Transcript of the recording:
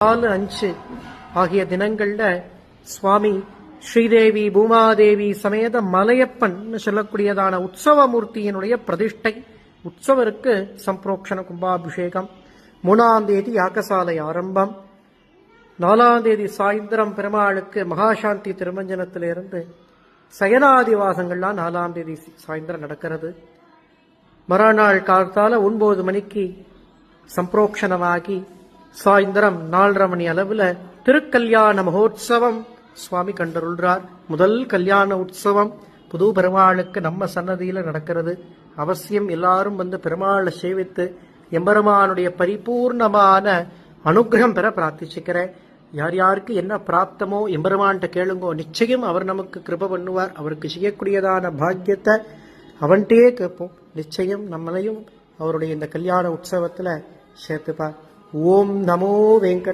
4, 5 ஆகிய தினங்கள்ல சுவாமி ஸ்ரீதேவி பூமாதேவி சமேத மலையப்பன் சொல்லக்கூடியதான உற்சவமூர்த்தியினுடைய பிரதிஷ்டை உற்சவருக்கு சம்பிரோக்ஷண கும்பாபிஷேகம். 3ஆம் தேதி யாகசாலை ஆரம்பம். 4ஆம் தேதி சாயந்தரம் பெருமாளுக்கு மகாசாந்தி திருமஞ்சனத்திலிருந்து சயனாதிவாசங்கள்லாம் 4ஆம் தேதி சாயந்தரம் நடக்கிறது. மறுநாள் காலத்தால 9 மணிக்கு சம்பிரோக்ஷணமாகி சாயந்தரம் 4:30 மணி அளவுல திருக்கல்யாண மகோத்சவம் சுவாமி கண்டருள்றார். முதல் கல்யாண உற்சவம் புது பெருமாளுக்கு நம்ம சன்னதியில நடக்கிறது. அவசியம் எல்லாரும் வந்து பெருமாளை சேவித்து எம்பெருமானுடைய பரிபூர்ணமான அனுகிரகம் பெற பிரார்த்திச்சுக்கிறேன். யார் யாருக்கு என்ன பிராப்தமோ எம்பெருமான்கிட்ட கேளுங்கோ, நிச்சயம் அவர் நமக்கு கிருப பண்ணுவார். அவருக்கு செய்யக்கூடியதான பாக்கியத்தை அவன்கிட்டயே கேட்போம். நிச்சயம் நம்மளையும் அவருடைய இந்த கல்யாண உற்சவத்துல சேர்த்துப்பார். ஓம் நமோ வெங்கட்.